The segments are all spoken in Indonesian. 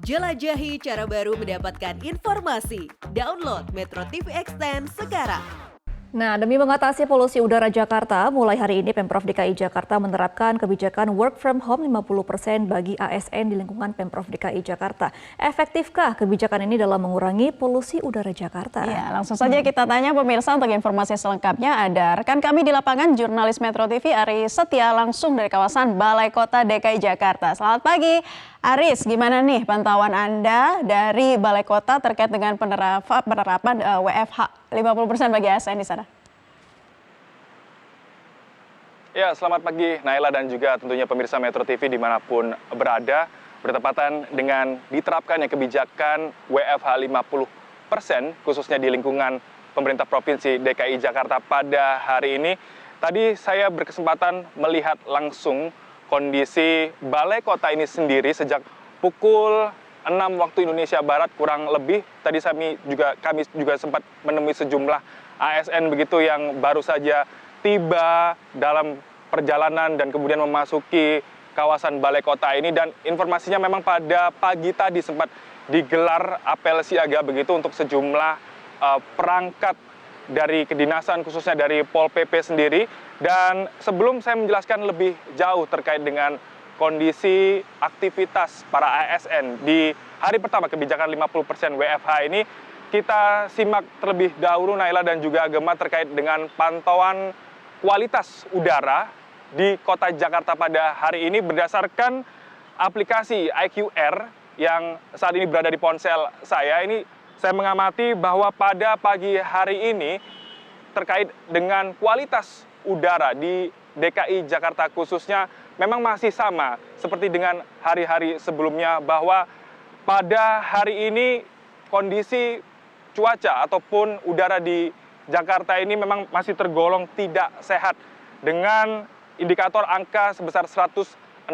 Jelajahi cara baru mendapatkan informasi. Download Metro TV Extend sekarang. Nah, demi mengatasi polusi udara Jakarta, mulai hari ini Pemprov DKI Jakarta menerapkan kebijakan work from home 50% bagi ASN di lingkungan Pemprov DKI Jakarta. Efektifkah kebijakan ini dalam mengurangi polusi udara Jakarta? Ya, langsung saja kita tanya pemirsa. Untuk informasi selengkapnya ada rekan kami di lapangan, jurnalis Metro TV Aris Setia langsung dari kawasan Balai Kota DKI Jakarta. Selamat pagi Aris, gimana nih pantauan Anda dari Balai Kota terkait dengan penerapan WFH 50% bagi ASN di sana? Ya, selamat pagi Naila dan juga tentunya pemirsa Metro TV dimanapun berada. Bertepatan dengan diterapkannya kebijakan WFH 50% khususnya di lingkungan pemerintah Provinsi DKI Jakarta pada hari ini. Tadi saya berkesempatan melihat langsung kondisi Balai Kota ini sendiri sejak pukul 6 waktu Indonesia Barat kurang lebih. Tadi kami juga sempat menemui sejumlah ASN begitu yang baru saja tiba dalam perjalanan dan kemudian memasuki kawasan Balai Kota ini, dan informasinya memang pada pagi tadi sempat digelar apel siaga begitu untuk sejumlah perangkat dari kedinasan khususnya dari Pol PP sendiri. Dan sebelum saya menjelaskan lebih jauh terkait dengan kondisi aktivitas para ASN di hari pertama kebijakan 50% WFH ini, kita simak terlebih dahulu Naila dan juga Gemma terkait dengan pantauan kualitas udara di kota Jakarta pada hari ini berdasarkan aplikasi IQR yang saat ini berada di ponsel saya. Ini saya mengamati bahwa pada pagi hari ini terkait dengan kualitas udara di DKI Jakarta khususnya memang masih sama seperti dengan hari-hari sebelumnya, bahwa pada hari ini kondisi cuaca ataupun udara di Jakarta ini memang masih tergolong tidak sehat dengan indikator angka sebesar 160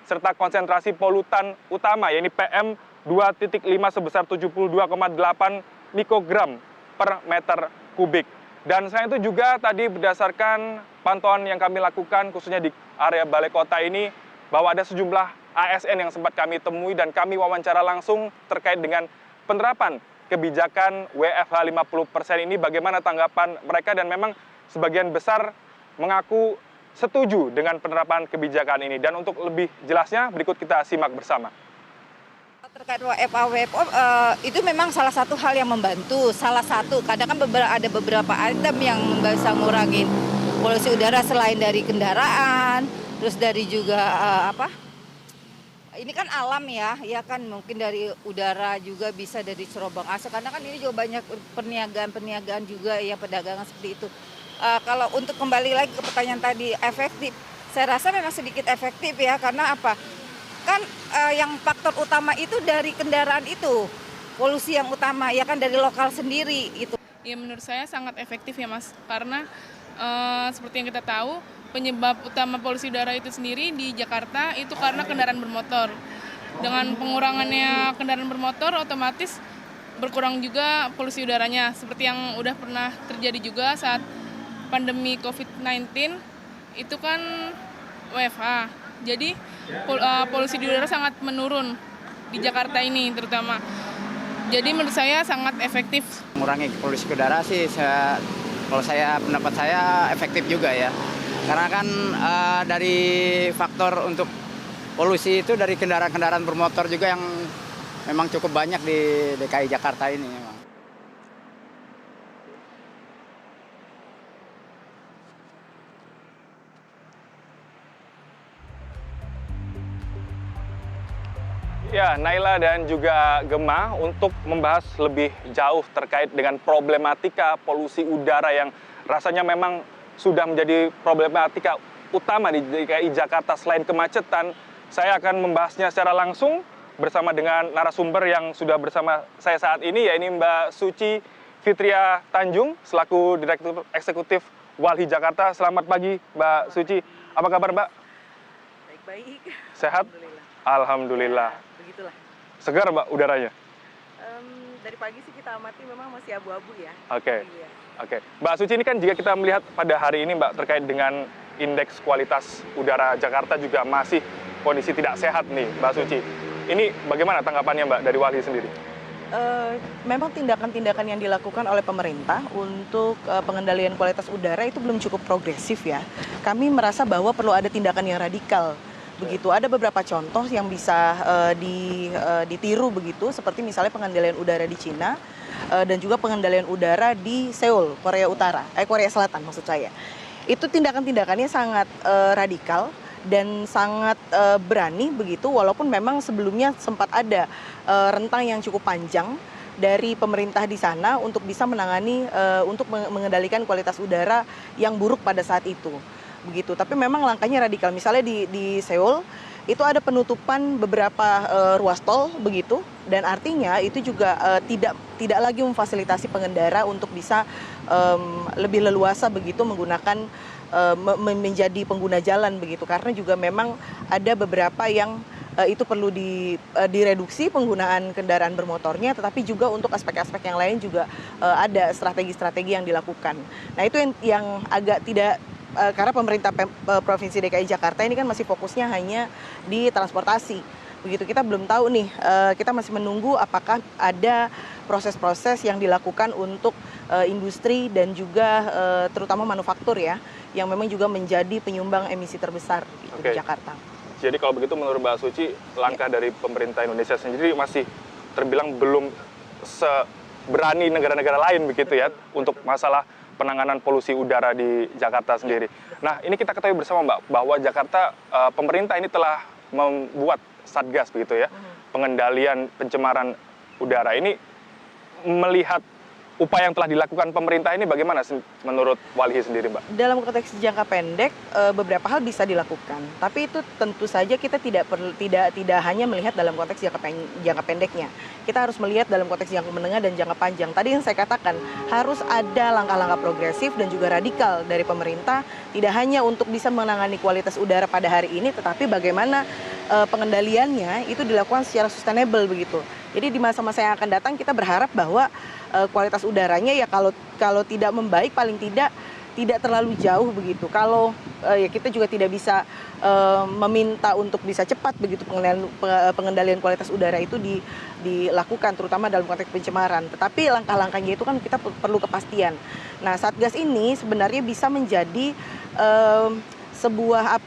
serta konsentrasi polutan utama yakni PM 2.5 sebesar 72,8 mikrogram per meter kubik. Dan selain itu juga tadi berdasarkan pantauan yang kami lakukan khususnya di area Balai Kota ini, bahwa ada sejumlah ASN yang sempat kami temui dan kami wawancara langsung terkait dengan penerapan kebijakan WFH 50% ini, bagaimana tanggapan mereka, dan memang sebagian besar mengaku setuju dengan penerapan kebijakan ini. Dan untuk lebih jelasnya berikut kita simak bersama. Terkait WFH itu memang salah satu hal yang membantu. Salah satu, kadang kan ada beberapa item yang bisa ngurangin polusi udara selain dari kendaraan, terus dari juga ini kan alam ya kan mungkin dari udara juga bisa dari cerobong asap. Karena kan ini juga banyak perniagaan juga ya, pedagangan seperti itu. Kalau untuk kembali lagi ke pertanyaan tadi, efektif, saya rasa memang sedikit efektif ya, karena apa? Kan yang faktor utama itu dari kendaraan itu, polusi yang utama ya kan dari lokal sendiri itu. Ya menurut saya sangat efektif ya Mas, karena seperti yang kita tahu penyebab utama polusi udara itu sendiri di Jakarta itu karena kendaraan bermotor. Dengan pengurangannya kendaraan bermotor otomatis berkurang juga polusi udaranya, seperti yang udah pernah terjadi juga saat pandemi COVID-19 itu kan WFH. Jadi polusi udara sangat menurun di Jakarta ini terutama. Jadi menurut saya sangat efektif. Mengurangi polusi udara sih, kalau pendapat saya efektif juga ya. Karena kan dari faktor untuk polusi itu dari kendaraan-kendaraan bermotor juga yang memang cukup banyak di DKI Jakarta ini memang. Ya, Naila dan juga Gemma, untuk membahas lebih jauh terkait dengan problematika polusi udara yang rasanya memang sudah menjadi problematika utama di DKI Jakarta selain kemacetan, saya akan membahasnya secara langsung bersama dengan narasumber yang sudah bersama saya saat ini, yaitu Mbak Suci Fitria Tanjung selaku Direktur Eksekutif Walhi Jakarta. Selamat pagi Mbak Suci, apa kabar Mbak? Baik-baik. Sehat? Alhamdulillah. Ya, begitulah. Segar Mbak udaranya? Dari pagi sih kita amati memang masih abu-abu ya. Oke. Mbak Suci, ini kan jika kita melihat pada hari ini Mbak terkait dengan indeks kualitas udara Jakarta juga masih kondisi tidak sehat nih Mbak Suci. Ini bagaimana tanggapannya Mbak dari Walhi sendiri? Memang tindakan-tindakan yang dilakukan oleh pemerintah untuk pengendalian kualitas udara itu belum cukup progresif ya. Kami merasa bahwa perlu ada tindakan yang radikal. Begitu, ada beberapa contoh yang bisa ditiru begitu, seperti misalnya pengendalian udara di Cina dan juga pengendalian udara di Seoul, Korea Selatan maksud saya. Itu tindakan-tindakannya sangat radikal dan sangat berani begitu, walaupun memang sebelumnya sempat ada rentang yang cukup panjang dari pemerintah di sana untuk bisa menangani untuk mengendalikan kualitas udara yang buruk pada saat itu. Begitu, tapi memang langkahnya radikal. Misalnya di Seoul itu ada penutupan beberapa ruas tol begitu, dan artinya itu juga tidak lagi memfasilitasi pengendara untuk bisa lebih leluasa begitu menggunakan menjadi pengguna jalan begitu, karena juga memang ada beberapa yang itu perlu direduksi penggunaan kendaraan bermotornya, tetapi juga untuk aspek-aspek yang lain juga ada strategi-strategi yang dilakukan. Nah itu yang agak tidak, karena pemerintah Provinsi DKI Jakarta ini kan masih fokusnya hanya di transportasi. Begitu, kita belum tahu nih, kita masih menunggu apakah ada proses-proses yang dilakukan untuk industri dan juga terutama manufaktur ya, yang memang juga menjadi penyumbang emisi terbesar di Jakarta. Jadi kalau begitu menurut Mbak Suci, langkah dari pemerintah Indonesia sendiri masih terbilang belum seberani negara-negara lain begitu ya, untuk masalah penanganan polusi udara di Jakarta sendiri. Nah, ini kita ketahui bersama Mbak, bahwa Jakarta, pemerintah ini telah membuat Satgas begitu ya, pengendalian pencemaran udara. Ini melihat upaya yang telah dilakukan pemerintah ini bagaimana menurut Walhi sendiri, Mbak? Dalam konteks jangka pendek, beberapa hal bisa dilakukan. Tapi itu tentu saja kita tidak hanya melihat dalam konteks jangka pendeknya. Kita harus melihat dalam konteks jangka menengah dan jangka panjang. Tadi yang saya katakan, harus ada langkah-langkah progresif dan juga radikal dari pemerintah, tidak hanya untuk bisa menangani kualitas udara pada hari ini, tetapi bagaimana pengendaliannya itu dilakukan secara sustainable begitu. Jadi di masa-masa yang akan datang kita berharap bahwa kualitas udaranya ya kalau tidak membaik paling tidak terlalu jauh begitu. Kalau ya kita juga tidak bisa meminta untuk bisa cepat begitu pengendalian kualitas udara itu dilakukan, terutama dalam konteks pencemaran. Tetapi langkah-langkahnya itu kan kita perlu kepastian. Nah, Satgas ini sebenarnya bisa menjadi sebuah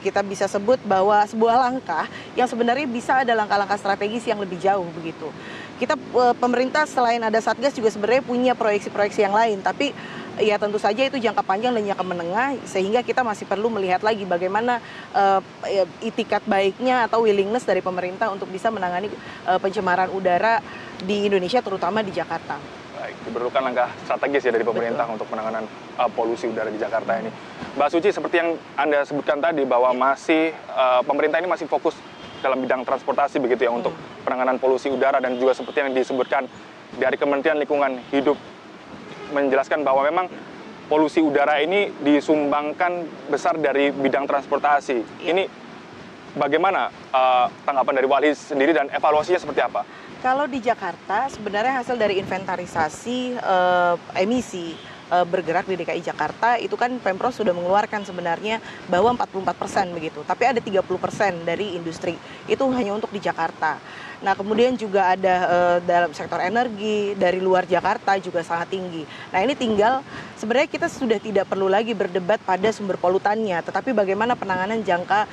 kita bisa sebut bahwa sebuah langkah yang sebenarnya bisa ada langkah-langkah strategis yang lebih jauh begitu. Kita pemerintah selain ada Satgas juga sebenarnya punya proyeksi-proyeksi yang lain, tapi ya tentu saja itu jangka panjang dan jangka menengah, sehingga kita masih perlu melihat lagi bagaimana itikat baiknya atau willingness dari pemerintah untuk bisa menangani pencemaran udara di Indonesia, terutama di Jakarta. Baik, diperlukan langkah strategis ya dari pemerintah untuk penanganan polusi udara di Jakarta ini. Mbak Suci, seperti yang Anda sebutkan tadi bahwa masih pemerintah ini masih fokus dalam bidang transportasi begitu ya untuk penanganan polusi udara, dan juga seperti yang disebutkan dari Kementerian Lingkungan Hidup menjelaskan bahwa memang polusi udara ini disumbangkan besar dari bidang transportasi. Ini bagaimana tanggapan dari Walhi sendiri dan evaluasinya seperti apa? Kalau di Jakarta sebenarnya hasil dari inventarisasi emisi bergerak di DKI Jakarta itu kan Pemprov sudah mengeluarkan sebenarnya bahwa 44% begitu. Tapi ada 30% dari industri. Itu hanya untuk di Jakarta. Nah, kemudian juga ada dalam sektor energi dari luar Jakarta juga sangat tinggi. Nah, ini tinggal sebenarnya kita sudah tidak perlu lagi berdebat pada sumber polutannya, tetapi bagaimana penanganan jangka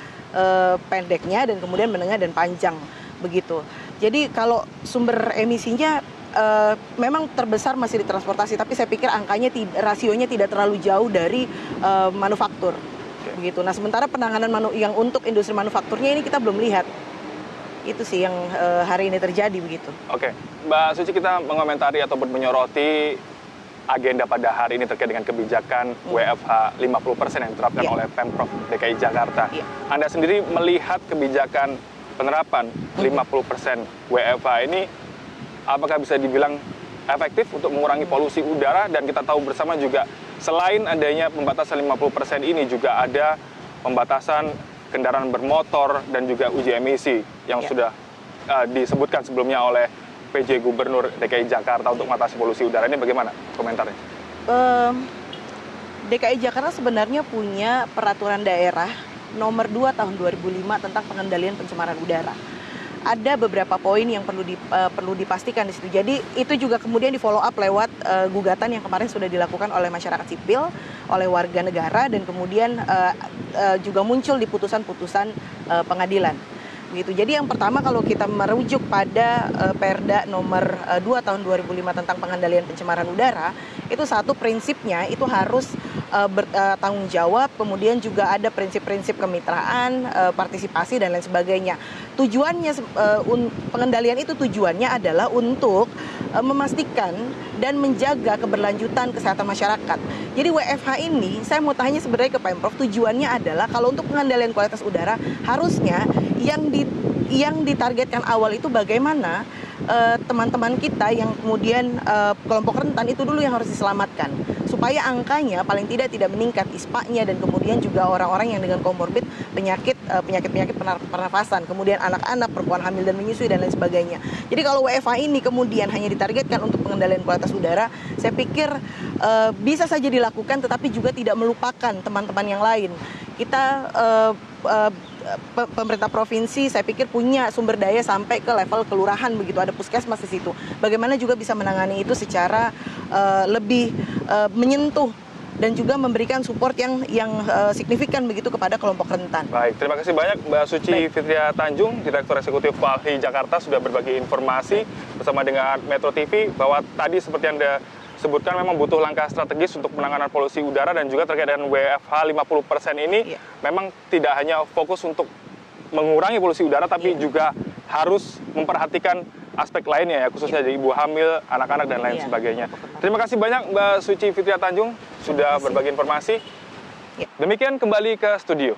pendeknya dan kemudian menengah dan panjang begitu. Jadi kalau sumber emisinya memang terbesar masih di transportasi, tapi saya pikir angkanya rasionya tidak terlalu jauh dari manufaktur begitu. Nah, sementara penanganan yang untuk industri manufakturnya ini kita belum lihat. Itu sih yang hari ini terjadi begitu. Oke, Mbak Suci, kita mengomentari ataupun menyoroti agenda pada hari ini terkait dengan kebijakan WFH 50% yang diterapkan oleh Pemprov DKI Jakarta. Anda sendiri melihat kebijakan penerapan 50% WFH ini apakah bisa dibilang efektif untuk mengurangi polusi udara? Dan kita tahu bersama juga selain adanya pembatasan 50% ini juga ada pembatasan kendaraan bermotor dan juga uji emisi yang sudah disebutkan sebelumnya oleh PJ Gubernur DKI Jakarta untuk mengatasi polusi udara. Ini bagaimana komentarnya? DKI Jakarta sebenarnya punya peraturan daerah nomor 2 tahun 2005 tentang pengendalian pencemaran udara. ada beberapa poin yang perlu dipastikan di situ. Jadi itu juga kemudian di follow up lewat gugatan yang kemarin sudah dilakukan oleh masyarakat sipil, oleh warga negara, dan kemudian juga muncul di putusan-putusan pengadilan. Begitu. Jadi yang pertama kalau kita merujuk pada Perda nomor 2 tahun 2005 tentang pengendalian pencemaran udara, itu satu prinsipnya itu harus bertanggung jawab, kemudian juga ada prinsip-prinsip kemitraan, partisipasi dan lain sebagainya. Tujuannya pengendalian itu tujuannya adalah untuk memastikan dan menjaga keberlanjutan kesehatan masyarakat. Jadi WFH ini saya mau tanya sebenarnya ke Pemprov, tujuannya adalah kalau untuk pengendalian kualitas udara harusnya yang ditargetkan awal itu bagaimana teman-teman kita yang kemudian kelompok rentan itu dulu yang harus diselamatkan supaya angkanya paling tidak meningkat ISPA-nya, dan kemudian juga orang-orang yang dengan komorbid penyakit pernafasan, kemudian anak-anak, perempuan hamil dan menyusui dan lain sebagainya. Jadi kalau WFH ini kemudian hanya ditargetkan untuk pengendalian kualitas udara, saya pikir bisa saja dilakukan tetapi juga tidak melupakan teman-teman yang lain. Kita pemerintah provinsi saya pikir punya sumber daya sampai ke level kelurahan begitu, ada puskesmas di situ. Bagaimana juga bisa menangani itu secara lebih menyentuh dan juga memberikan support yang signifikan begitu kepada kelompok rentan. Baik, terima kasih banyak Mbak Suci Fitria Tanjung, Direktur Eksekutif Walhi Jakarta sudah berbagi informasi bersama dengan Metro TV bahwa tadi seperti Anda sebutkan memang butuh langkah strategis untuk penanganan polusi udara dan juga terkait dengan WFH 50% ini memang tidak hanya fokus untuk mengurangi polusi udara tapi juga harus memperhatikan aspek lainnya ya, khususnya dari ibu hamil, anak-anak dan lain sebagainya. Terima kasih banyak Mbak Suci Fitria Tanjung sudah berbagi informasi. Demikian kembali ke studio.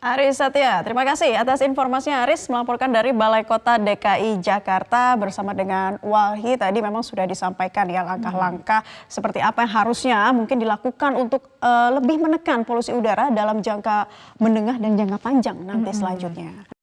Aris Satya, terima kasih atas informasinya. Aris melaporkan dari Balai Kota DKI Jakarta bersama dengan Walhi. Tadi memang sudah disampaikan ya langkah-langkah seperti apa yang harusnya mungkin dilakukan untuk lebih menekan polusi udara dalam jangka menengah dan jangka panjang nanti selanjutnya.